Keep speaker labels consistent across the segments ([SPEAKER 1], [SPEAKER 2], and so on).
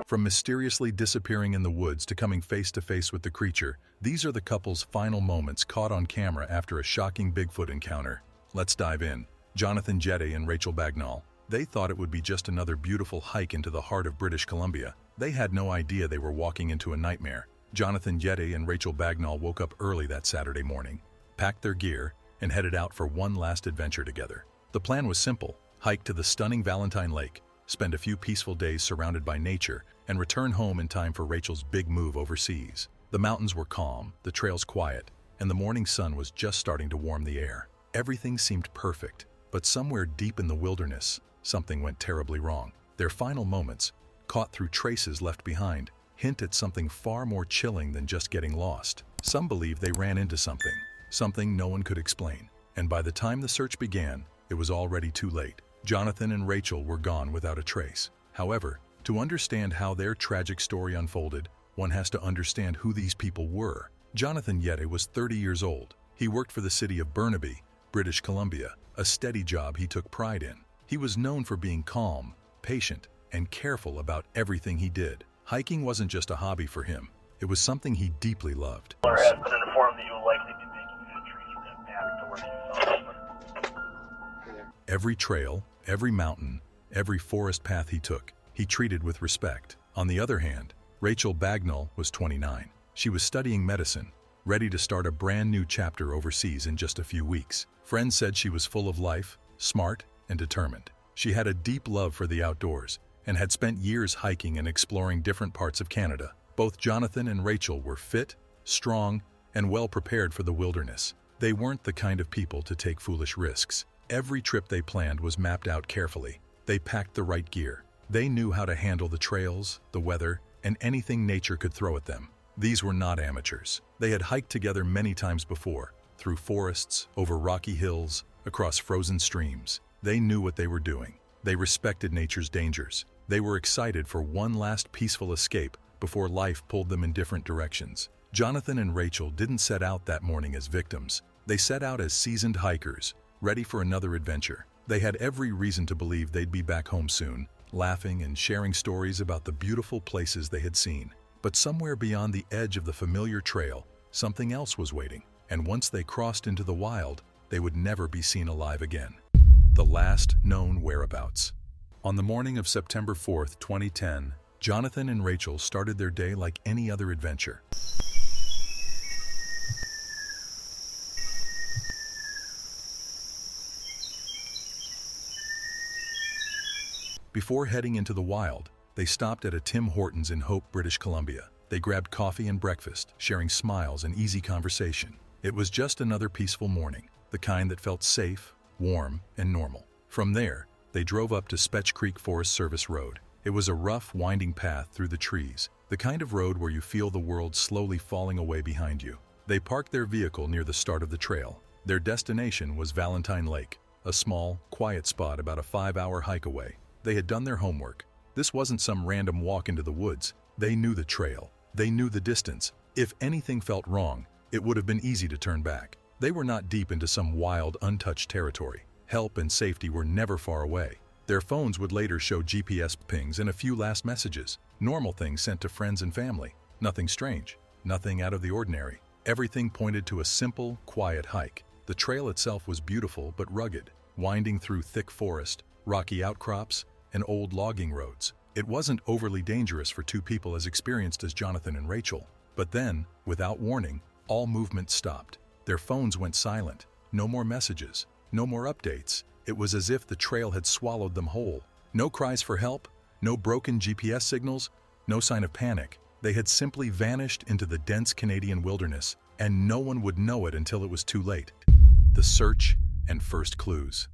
[SPEAKER 1] From mysteriously disappearing in the woods to coming face to face with the creature, these are the couple's final moments caught on camera after a shocking Bigfoot encounter. Let's dive in. Jonathan Jetté and Rachael Bagnall. They thought it would be just another beautiful hike into the heart of British Columbia. They had no idea they were walking into a nightmare. Jonathan Jetté and Rachael Bagnall woke up early that Saturday morning, packed their gear, and headed out for one last adventure together. The plan was simple: hike to the stunning Valentine Lake, spend a few peaceful days surrounded by nature, and return home in time for Rachael's big move overseas. The mountains were calm, the trails quiet, and the morning sun was just starting to warm the air. Everything seemed perfect, but somewhere deep in the wilderness, something went terribly wrong. Their final moments, caught through traces left behind, hint at something far more chilling than just getting lost. Some believe they ran into something no one could explain. And by the time the search began, it was already too late. Jonathan and Rachael were gone without a trace. However, to understand how their tragic story unfolded, one has to understand who these people were. Jonathan Jetté was 30 years old. He worked for the city of Burnaby, British Columbia, a steady job he took pride in. He was known for being calm, patient, and careful about everything he did. Hiking wasn't just a hobby for him. It was something he deeply loved.
[SPEAKER 2] Has been informed that you will likely be making an entry back to where you saw.
[SPEAKER 1] Every trail, every mountain, every forest path he took, he treated with respect. On the other hand, Rachael Bagnall was 29. She was studying medicine, ready to start a brand new chapter overseas in just a few weeks. Friends said she was full of life, smart, and determined. She had a deep love for the outdoors and had spent years hiking and exploring different parts of Canada. Both Jonathan and Rachael were fit, strong, and well prepared for the wilderness. They weren't the kind of people to take foolish risks. Every trip they planned was mapped out carefully. They packed the right gear. They knew how to handle the trails, the weather, and anything nature could throw at them. These were not amateurs. They had hiked together many times before, through forests, over rocky hills, across frozen streams. They knew what they were doing. They respected nature's dangers. They were excited for one last peaceful escape before life pulled them in different directions. Jonathan and Rachael didn't set out that morning as victims. They set out as seasoned hikers, ready for another adventure. They had every reason to believe they'd be back home soon, laughing and sharing stories about the beautiful places they had seen. But somewhere beyond the edge of the familiar trail, something else was waiting. And once they crossed into the wild, they would never be seen alive again. The last known whereabouts. On the morning of September 4th, 2010, Jonathan and Rachael started their day like any other adventure. Before heading into the wild, they stopped at a Tim Hortons in Hope, British Columbia. They grabbed coffee and breakfast, sharing smiles and easy conversation. It was just another peaceful morning, the kind that felt safe, warm, and normal. From there, they drove up to Spetch Creek Forest Service Road. It was a rough, winding path through the trees, the kind of road where you feel the world slowly falling away behind you. They parked their vehicle near the start of the trail. Their destination was Valentine Lake, a small, quiet spot about a 5-hour hike away. They had done their homework. This wasn't some random walk into the woods. They knew the trail. They knew the distance. If anything felt wrong, it would have been easy to turn back. They were not deep into some wild, untouched territory. Help and safety were never far away. Their phones would later show GPS pings and a few last messages. Normal things sent to friends and family. Nothing strange. Nothing out of the ordinary. Everything pointed to a simple, quiet hike. The trail itself was beautiful but rugged, winding through thick forest, rocky outcrops, and old logging roads. It wasn't overly dangerous for two people as experienced as Jonathan and Rachael. But then, without warning, all movement stopped. Their phones went silent. No more messages. No more updates. It was as if the trail had swallowed them whole. No cries for help, no broken GPS signals, no sign of panic. They had simply vanished into the dense Canadian wilderness, and no one would know it until it was too late. The search and first clues.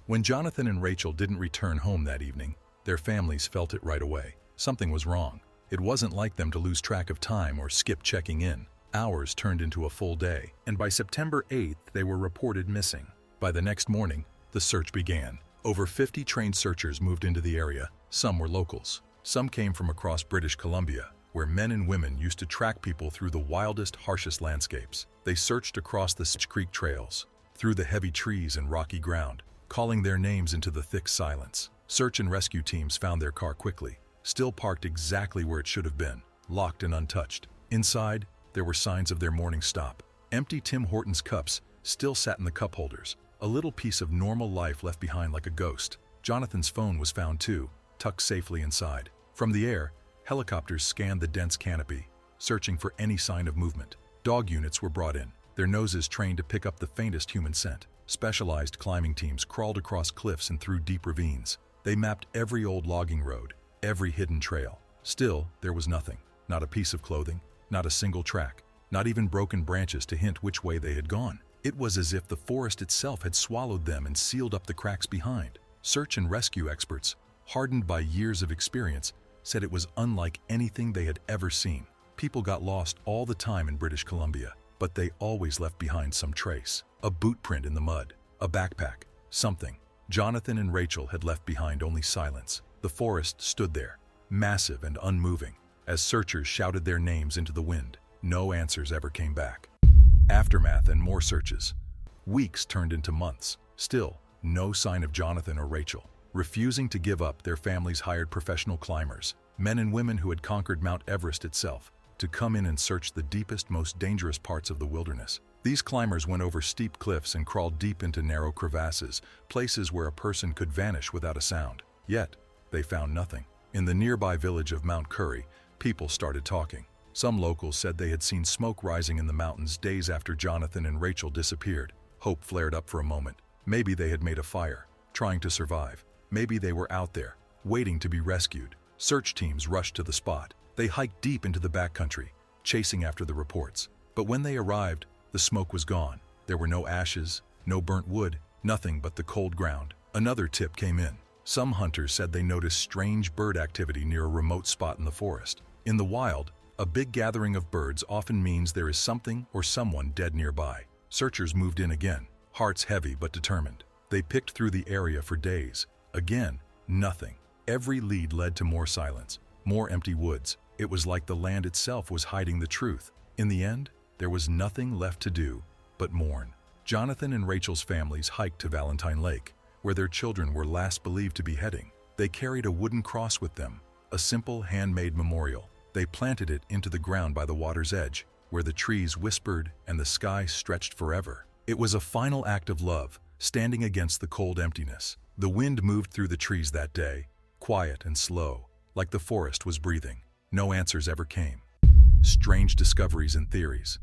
[SPEAKER 1] When Jonathan and Rachael didn't return home that evening, their families felt it right away. Something was wrong. It wasn't like them to lose track of time or skip checking in. Hours turned into a full day, and by September 8th, they were reported missing. By the next morning, the search began. Over 50 trained searchers moved into the area. Some were locals. Some came from across British Columbia, where men and women used to track people through the wildest, harshest landscapes. They searched across the creek trails, through the heavy trees and rocky ground, calling their names into the thick silence. Search and rescue teams found their car quickly, still parked exactly where it should have been, locked and untouched. Inside, there were signs of their morning stop. Empty Tim Hortons cups still sat in the cup holders, a little piece of normal life left behind like a ghost. Jonathan's phone was found too, tucked safely inside. From the air, helicopters scanned the dense canopy, searching for any sign of movement. Dog units were brought in, their noses trained to pick up the faintest human scent. Specialized climbing teams crawled across cliffs and through deep ravines. They mapped every old logging road, every hidden trail. Still, there was nothing. Not a piece of clothing, not a single track, not even broken branches to hint which way they had gone. It was as if the forest itself had swallowed them and sealed up the cracks behind. Search and rescue experts, hardened by years of experience, said it was unlike anything they had ever seen. People got lost all the time in British Columbia, but they always left behind some trace. A boot print in the mud, a backpack, something. Jonathan and Rachael had left behind only silence. The forest stood there, massive and unmoving, as searchers shouted their names into the wind. No answers ever came back. Aftermath and more searches. Weeks turned into months. Still, no sign of Jonathan or Rachael. Refusing to give up, their families hired professional climbers, men and women who had conquered Mount Everest itself, to come in and search the deepest, most dangerous parts of the wilderness. These climbers went over steep cliffs and crawled deep into narrow crevasses, places where a person could vanish without a sound. Yet, they found nothing. In the nearby village of Mount Curry, people started talking. Some locals said they had seen smoke rising in the mountains days after Jonathan and Rachael disappeared. Hope flared up for a moment. Maybe they had made a fire, trying to survive. Maybe they were out there, waiting to be rescued. Search teams rushed to the spot. They hiked deep into the backcountry, chasing after the reports. But when they arrived, the smoke was gone. There were no ashes, no burnt wood, nothing but the cold ground. Another tip came in. Some hunters said they noticed strange bird activity near a remote spot in the forest. In the wild, a big gathering of birds often means there is something or someone dead nearby. Searchers moved in again, hearts heavy but determined. They picked through the area for days. Again, nothing. Every lead led to more silence, more empty woods. It was like the land itself was hiding the truth. In the end, there was nothing left to do but mourn. Jonathan and Rachael's families hiked to Valentine Lake, where their children were last believed to be heading. They carried a wooden cross with them, a simple handmade memorial. They planted it into the ground by the water's edge, where the trees whispered and the sky stretched forever. It was a final act of love, standing against the cold emptiness. The wind moved through the trees that day, quiet and slow, like the forest was breathing. No answers ever came. Strange discoveries and theories.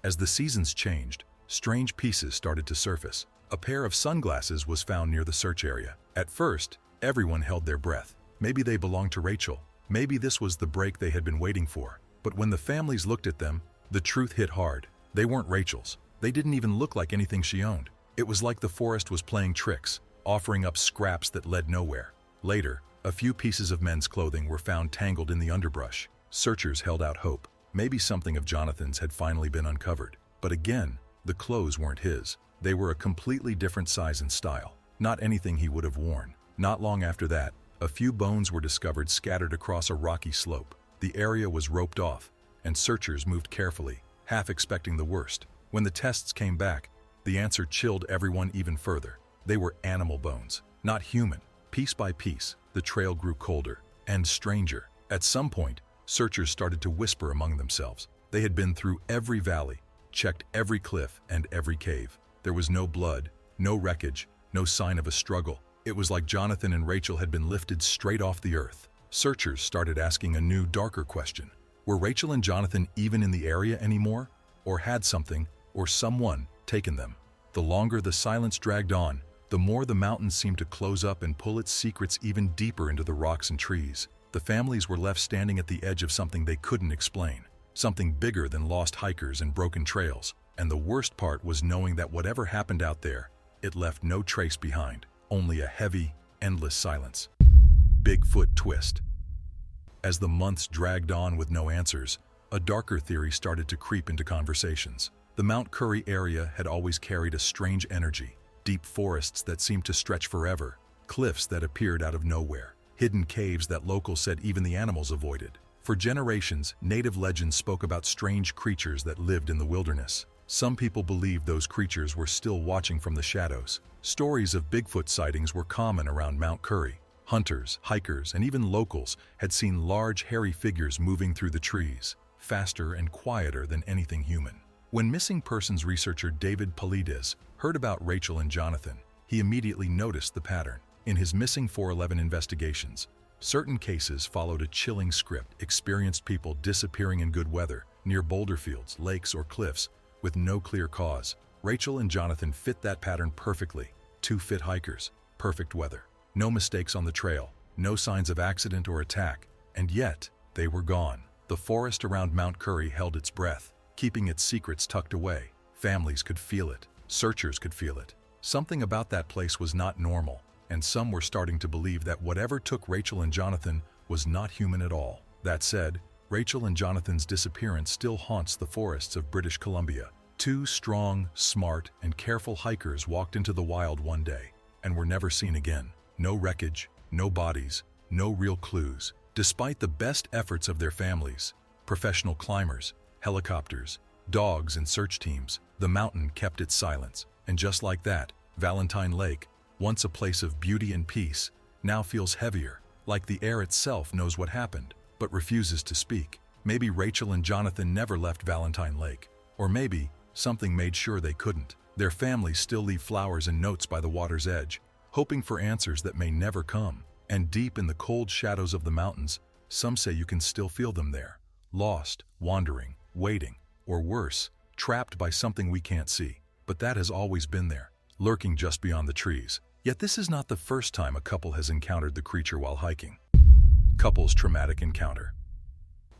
[SPEAKER 1] As the seasons changed, strange pieces started to surface. A pair of sunglasses was found near the search area. At first, everyone held their breath. Maybe they belonged to Rachael. Maybe this was the break they had been waiting for. But when the families looked at them, the truth hit hard. They weren't Rachael's. They didn't even look like anything she owned. It was like the forest was playing tricks, offering up scraps that led nowhere. Later, a few pieces of men's clothing were found tangled in the underbrush. Searchers held out hope. Maybe something of Jonathan's had finally been uncovered. But again, the clothes weren't his. They were a completely different size and style. Not anything he would have worn. Not long after that, a few bones were discovered scattered across a rocky slope. The area was roped off, and searchers moved carefully, half expecting the worst. When the tests came back, the answer chilled everyone even further. They were animal bones, not human. Piece by piece, the trail grew colder and stranger. At some point, searchers started to whisper among themselves. They had been through every valley, checked every cliff and every cave. There was no blood, no wreckage, no sign of a struggle. It was like Jonathan and Rachael had been lifted straight off the earth. Searchers started asking a new, darker question. Were Rachael and Jonathan even in the area anymore? Or had something, or someone, taken them? The longer the silence dragged on, the more the mountains seemed to close up and pull its secrets even deeper into the rocks and trees. The families were left standing at the edge of something they couldn't explain. Something bigger than lost hikers and broken trails. And the worst part was knowing that whatever happened out there, it left no trace behind. Only a heavy, endless silence. Bigfoot twist. As the months dragged on with no answers, a darker theory started to creep into conversations. The Mount Curry area had always carried a strange energy. Deep forests that seemed to stretch forever, cliffs that appeared out of nowhere, hidden caves that locals said even the animals avoided. For generations, native legends spoke about strange creatures that lived in the wilderness. Some people believed those creatures were still watching from the shadows. Stories of Bigfoot sightings were common around Mount Curry. Hunters, hikers, and even locals had seen large, hairy figures moving through the trees, faster and quieter than anything human. When missing persons researcher David Paulides heard about Rachael and Jonathan, he immediately noticed the pattern. In his Missing 411 investigations, certain cases followed a chilling script. Experienced people disappearing in good weather, near boulder fields, lakes, or cliffs, with no clear cause. Rachael and Jonathan fit that pattern perfectly. Two fit hikers, perfect weather. No mistakes on the trail, no signs of accident or attack, and yet they were gone. The forest around Mount Curry held its breath, keeping its secrets tucked away. Families could feel it. Searchers could feel it. Something about that place was not normal, and some were starting to believe that whatever took Rachael and Jonathan was not human at all. That said, Rachael and Jonathan's disappearance still haunts the forests of British Columbia. Two strong, smart, and careful hikers walked into the wild one day and were never seen again. No wreckage, no bodies, no real clues. Despite the best efforts of their families, professional climbers, helicopters, dogs, and search teams, the mountain kept its silence. And just like that, Valentine Lake, once a place of beauty and peace, now feels heavier, like the air itself knows what happened, but refuses to speak. Maybe Rachael and Jonathan never left Valentine Lake, or maybe something made sure they couldn't. Their families still leave flowers and notes by the water's edge, hoping for answers that may never come. And deep in the cold shadows of the mountains, some say you can still feel them there, lost, wandering, waiting, or worse, trapped by something we can't see. But that has always been there, lurking just beyond the trees. Yet this is not the first time a couple has encountered the creature while hiking. Couple's traumatic encounter.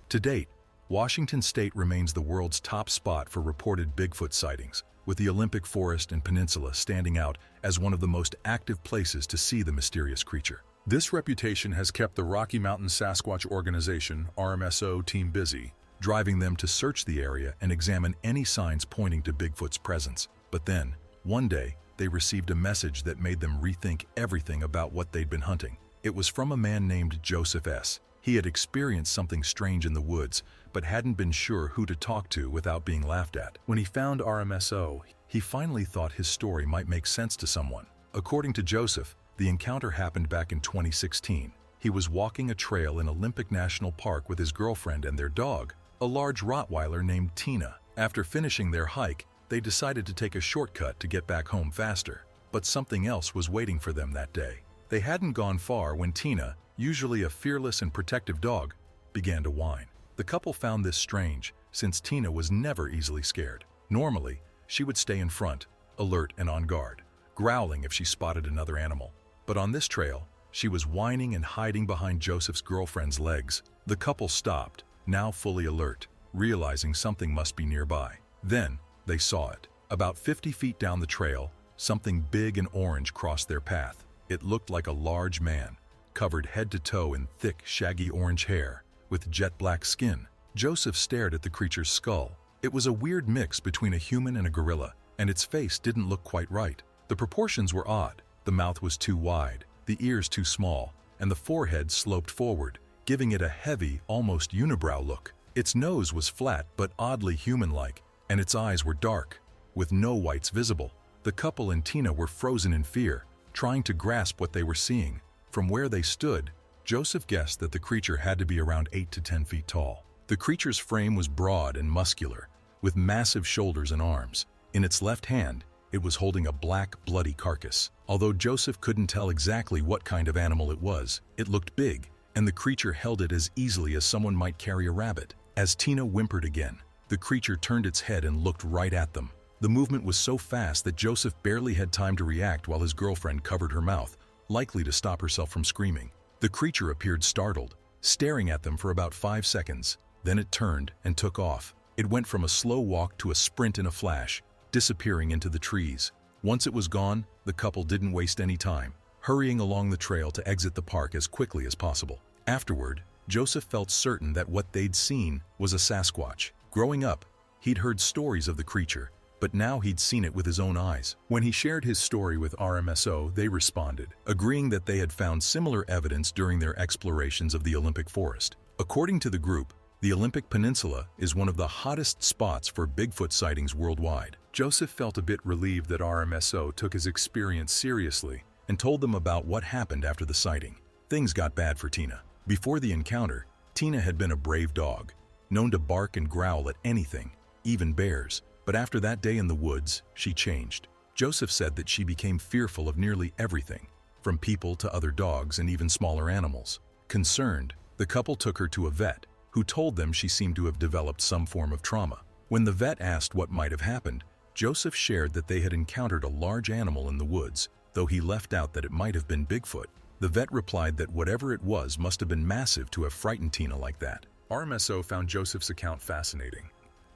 [SPEAKER 1] To date, Washington State remains the world's top spot for reported Bigfoot sightings, with the Olympic Forest and Peninsula standing out as one of the most active places to see the mysterious creature. This reputation has kept the Rocky Mountain Sasquatch Organization, RMSO, team busy, driving them to search the area and examine any signs pointing to Bigfoot's presence. But then, one day, they received a message that made them rethink everything about what they'd been hunting. It was from a man named Joseph S. He had experienced something strange in the woods, but hadn't been sure who to talk to without being laughed at. When he found RMSO, he finally thought his story might make sense to someone. According to Joseph, the encounter happened back in 2016. He was walking a trail in Olympic National Park with his girlfriend and their dog, a large Rottweiler named Tina. After finishing their hike, they decided to take a shortcut to get back home faster. But something else was waiting for them that day. They hadn't gone far when Tina, usually a fearless and protective dog, began to whine. The couple found this strange, since Tina was never easily scared. Normally, she would stay in front, alert and on guard, growling if she spotted another animal. But on this trail, she was whining and hiding behind Joseph's girlfriend's legs. The couple stopped, now fully alert, realizing something must be nearby. Then, they saw it. About 50 feet down the trail, something big and orange crossed their path. It looked like a large man, covered head to toe in thick, shaggy orange hair, with jet black skin. Joseph stared at the creature's skull. It was a weird mix between a human and a gorilla, and its face didn't look quite right. The proportions were odd. The mouth was too wide, the ears too small, and the forehead sloped forward, giving it a heavy, almost unibrow look. Its nose was flat but oddly human-like, and its eyes were dark, with no whites visible. The couple and Tina were frozen in fear, trying to grasp what they were seeing. From where they stood, Joseph guessed that the creature had to be around 8 to 10 feet tall. The creature's frame was broad and muscular, with massive shoulders and arms. In its left hand, it was holding a black, bloody carcass. Although Joseph couldn't tell exactly what kind of animal it was, it looked big, and the creature held it as easily as someone might carry a rabbit. As Tina whimpered again, the creature turned its head and looked right at them. The movement was so fast that Joseph barely had time to react while his girlfriend covered her mouth, likely to stop herself from screaming. The creature appeared startled, staring at them for about 5 seconds. Then it turned and took off. It went from a slow walk to a sprint in a flash, disappearing into the trees. Once it was gone, the couple didn't waste any time, hurrying along the trail to exit the park as quickly as possible. Afterward, Joseph felt certain that what they'd seen was a Sasquatch. Growing up, he'd heard stories of the creature, but now he'd seen it with his own eyes. When he shared his story with RMSO, they responded, agreeing that they had found similar evidence during their explorations of the Olympic Forest. According to the group, the Olympic Peninsula is one of the hottest spots for Bigfoot sightings worldwide. Joseph felt a bit relieved that RMSO took his experience seriously and told them about what happened after the sighting. Things got bad for Tina. Before the encounter, Tina had been a brave dog, known to bark and growl at anything, even bears. But after that day in the woods, she changed. Joseph said that she became fearful of nearly everything, from people to other dogs and even smaller animals. Concerned, the couple took her to a vet, who told them she seemed to have developed some form of trauma. When the vet asked what might have happened, Joseph shared that they had encountered a large animal in the woods, though he left out that it might have been Bigfoot. The vet replied that whatever it was must have been massive to have frightened Tina like that. RMSO found Joseph's account fascinating.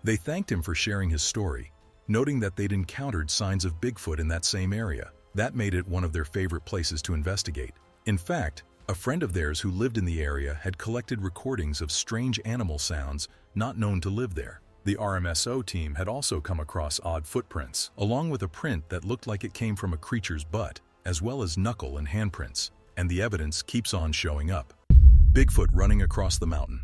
[SPEAKER 1] They thanked him for sharing his story, noting that they'd encountered signs of Bigfoot in that same area. That made it one of their favorite places to investigate. In fact, a friend of theirs who lived in the area had collected recordings of strange animal sounds not known to live there. The RMSO team had also come across odd footprints, along with a print that looked like it came from a creature's butt, as well as knuckle and handprints, and the evidence keeps on showing up. Bigfoot running across the mountain.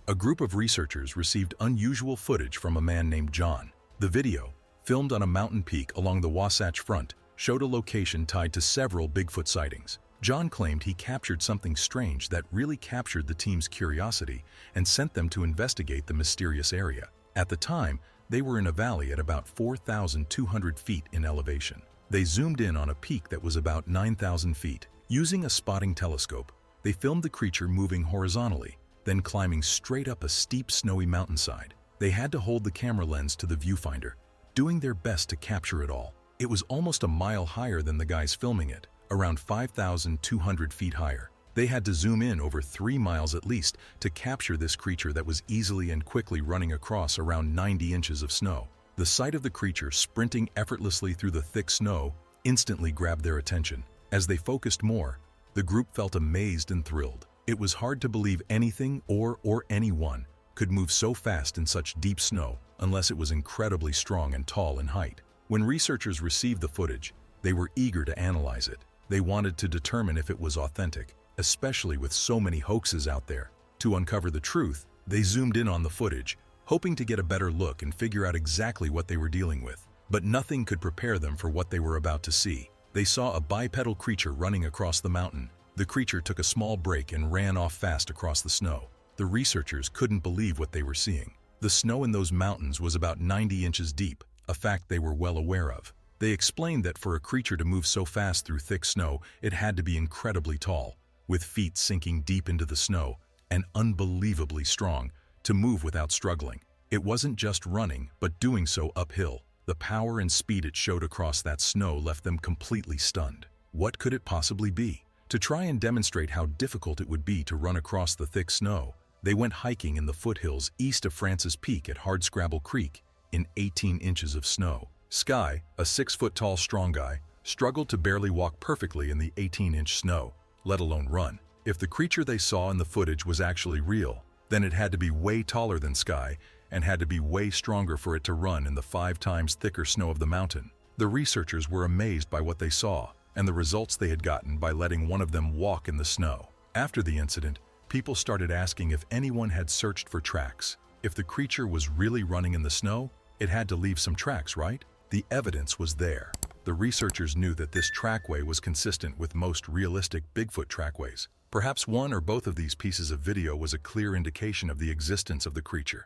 [SPEAKER 1] A group of researchers received unusual footage from a man named John. The video, filmed on a mountain peak along the Wasatch Front, showed a location tied to several Bigfoot sightings. John claimed he captured something strange that really captured the team's curiosity and sent them to investigate the mysterious area. At the time, they were in a valley at about 4,200 feet in elevation. They zoomed in on a peak that was about 9,000 feet. Using a spotting telescope, they filmed the creature moving horizontally, then climbing straight up a steep snowy mountainside. They had to hold the camera lens to the viewfinder, doing their best to capture it all. It was almost a mile higher than the guys filming it, around 5,200 feet higher. They had to zoom in over 3 miles at least to capture this creature that was easily and quickly running across around 90 inches of snow. The sight of the creature sprinting effortlessly through the thick snow instantly grabbed their attention. As they focused more, the group felt amazed and thrilled. It was hard to believe anything or anyone could move so fast in such deep snow unless it was incredibly strong and tall in height. When researchers received the footage, they were eager to analyze it. They wanted to determine if it was authentic, especially with so many hoaxes out there. To uncover the truth, they zoomed in on the footage, hoping to get a better look and figure out exactly what they were dealing with. But nothing could prepare them for what they were about to see. They saw a bipedal creature running across the mountain. The creature took a small break and ran off fast across the snow. The researchers couldn't believe what they were seeing. The snow in those mountains was about 90 inches deep, a fact they were well aware of. They explained that for a creature to move so fast through thick snow, it had to be incredibly tall, with feet sinking deep into the snow, and unbelievably strong to move without struggling. It wasn't just running, but doing so uphill. The power and speed it showed across that snow left them completely stunned. What could it possibly be? To try and demonstrate how difficult it would be to run across the thick snow, they went hiking in the foothills east of Francis Peak at Hardscrabble Creek in 18 inches of snow. Sky, a 6-foot-tall strong guy, struggled to barely walk perfectly in the 18-inch snow, let alone run. If the creature they saw in the footage was actually real, then it had to be way taller than Sky and had to be way stronger for it to run in the 5 times thicker snow of the mountain. The researchers were amazed by what they saw and the results they had gotten by letting one of them walk in the snow. After the incident, people started asking if anyone had searched for tracks. If the creature was really running in the snow, it had to leave some tracks, right? The evidence was there. The researchers knew that this trackway was consistent with most realistic Bigfoot trackways. Perhaps one or both of these pieces of video was a clear indication of the existence of the creature.